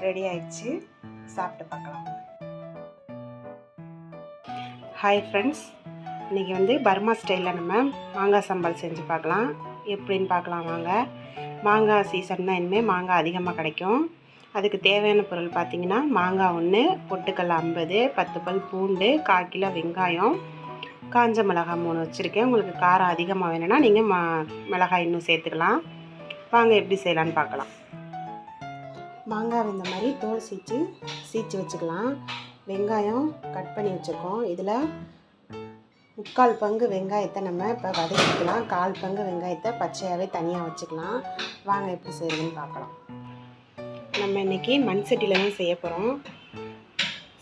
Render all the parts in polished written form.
Ready ஆயிடுச்சு. சாப்பிட்டு பார்க்கலாம். ஹாய் ஃப்ரெண்ட்ஸ், இன்றைக்கி வந்து பர்மா ஸ்டைலில் நம்ம மாங்காய் சம்பல் செஞ்சு பார்க்கலாம். எப்படின்னு பார்க்கலாம் வாங்க. மாங்காய் சீசன் தான், இனிமேல் மாங்காய் அதிகமாக கிடைக்கும். அதுக்கு தேவையான பொருள் பார்த்திங்கன்னா, மாங்காய் 1, பொட்டுக்கடலை 50, 10 பல் பூண்டு, 1/4 கிலோ வெங்காயம், காஞ்ச மிளகாய் 3 வச்சுருக்கேன். உங்களுக்கு காரம் அதிகமாக வேணும்னா நீங்கள் மிளகாய் இன்னும் சேர்த்துக்கலாம். வாங்க எப்படி செய்யலான்னு பார்க்கலாம். மாங்காய் இந்த மாதிரி தோல் சீச்சு வச்சுக்கலாம். வெங்காயம் கட் பண்ணி வச்சுருக்கோம். இதில் 3/4 பங்கு வெங்காயத்தை நம்ம இப்போ வதக்கிக்கலாம். 1/4 பங்கு வெங்காயத்தை பச்சையாகவே தனியாக வச்சுக்கலாம். வாங்க எப்படி செய்யணும்னு பார்க்கலாம். நம்ம இன்றைக்கி மண் சட்டியில் தான் செய்ய போகிறோம்.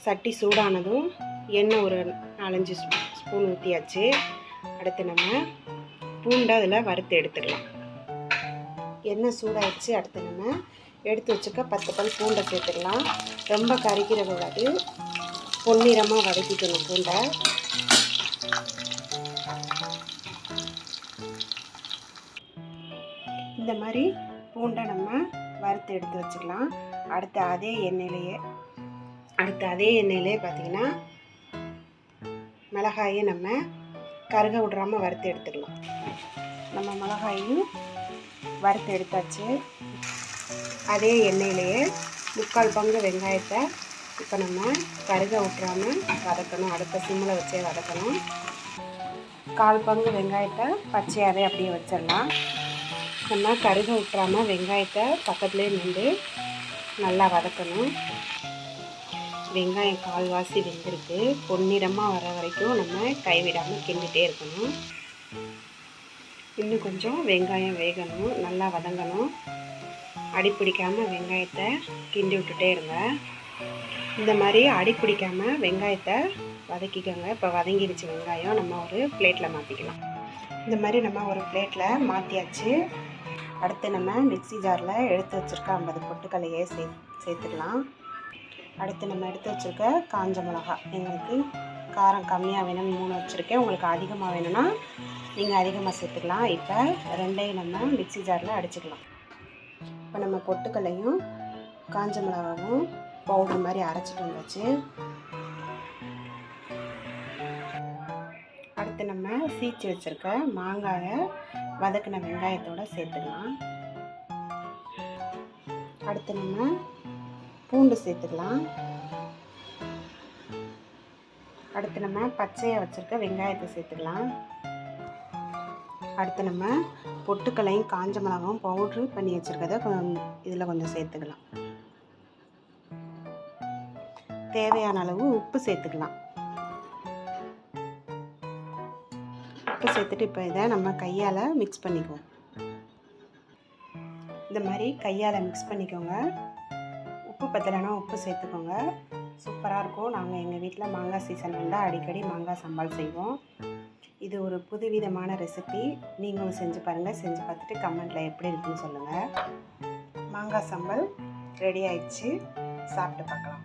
சட்டி சூடானதும் எண்ணெய் ஒரு 4-5 ஸ்பூன் ஊற்றியாச்சு. அடுத்து நம்ம பூண்டை அதில் வறுத்து எடுத்துக்கலாம். எண்ணெய் சூடாகிடுச்சு. அடுத்து நம்ம எடுத்து வச்சுக்க 10 பல் பூண்டை சேர்த்துக்கலாம். ரொம்ப கறிக்கிற கூடாது, பொன்னிறமாக வதக்கிக்கணும் பூண்டை. இந்த மாதிரி பூண்டை நம்ம வறுத்து எடுத்து வச்சுக்கலாம். அடுத்து அதே எண்ணெயிலே பார்த்திங்கன்னா மிளகாயை நம்ம கருக விட்றாமல் வறுத்து எடுத்துக்கலாம். நம்ம மிளகாயும் வறுத்து எடுத்தாச்சு. அதே எண்ணெயிலேயே 3/4 பங்கு வெங்காயத்தை இப்போ நம்ம கருக விட்றாமல் வதக்கணும். அடுத்த சிம்மில் வச்சே வதக்கணும். 1/4 பங்கு வெங்காயத்தை பச்சையாகவே அப்படியே வச்சிடலாம். நம்ம கருக விட்றாமல் வெங்காயத்தை பக்கத்துலேயே நின்று நல்லா வதக்கணும். வெங்காயம் கால்வாசி வெந்திருக்கு. பொன்னிறமாக வர வரைக்கும் நம்ம கைவிடாமல் கிண்டிகிட்டே இருக்கணும். இன்னும் கொஞ்சம் வெங்காயம் வேகணும், நல்லா வதங்கணும். அடிப்பிடிக்காமல் வெங்காயத்தை கிண்டி விட்டுட்டே இருங்க. இந்த மாதிரி அடிப்பிடிக்காமல் வெங்காயத்தை வதக்கிக்கோங்க. இப்போ வதங்கிடுச்சு வெங்காயம். நம்ம ஒரு பிளேட்டில் மாற்றிக்கலாம். இந்த மாதிரி நம்ம ஒரு பிளேட்டில் மாற்றியாச்சு. அடுத்து நம்ம மிக்ஸி ஜாரில் எடுத்து வச்சுருக்க 50 பொட்டுக்கடலையை சேர்த்துக்கலாம். அடுத்து நம்ம எடுத்து வச்சுருக்க காஞ்ச மிளகாய், எங்களுக்கு காரம் கம்மியாக வேணும்னு 3 வச்சுருக்கேன். உங்களுக்கு அதிகமாக வேணும்னா நீங்கள் அதிகமாக சேர்த்துக்கலாம். இப்போ ரெண்டையும் நம்ம மிக்ஸி ஜாரில் அடிச்சுக்கலாம். இப்போ நம்ம பொட்டுக்கடலையும் காஞ்ச மிளகாவும் பவுடர் மாதிரி அரைச்சிட்டு வந்தாச்சு. அடுத்து நம்ம சீச்சு வச்சுருக்க மாங்காயை வதக்கின வெங்காயத்தோடு சேர்த்துக்கலாம். அடுத்து நம்ம பூண்டு சேர்த்துக்கலாம். அடுத்து நம்ம பச்சையாக வச்சுருக்க வெங்காயத்தை சேர்த்துக்கலாம். அடுத்து நம்ம பொட்டுக்கடலையும் காஞ்ச மிளகாவும் பவுட்ரு பண்ணி வச்சுருக்கதை இதில் கொஞ்சம் சேர்த்துக்கலாம். தேவையான அளவு உப்பு சேர்த்துக்கலாம். உப்பு சேர்த்துட்டு இப்போ இதை நம்ம கையால் மிக்ஸ் பண்ணிக்குவோம். இந்த மாதிரி கையால் மிக்ஸ் பண்ணிக்கோங்க. உப்பு பத்தலைன்னா உப்பு சேர்த்துக்கோங்க. சூப்பராக இருக்கும். நாங்கள் எங்கள் வீட்டில் மாங்காய் சீசன் வந்தால் அடிக்கடி மாங்காய் சம்பால் செய்வோம். இது ஒரு புதுவிதமான ரெசிபி. நீங்களும் செஞ்சு பாருங்கள். செஞ்சு பார்த்துட்டு கமெண்ட்டில் எப்படி இருக்குன்னு சொல்லுங்கள். மாங்காய் சம்பல் ரெடி ஆயிடுச்சு. சாப்பிட்டு பார்க்கலாம்.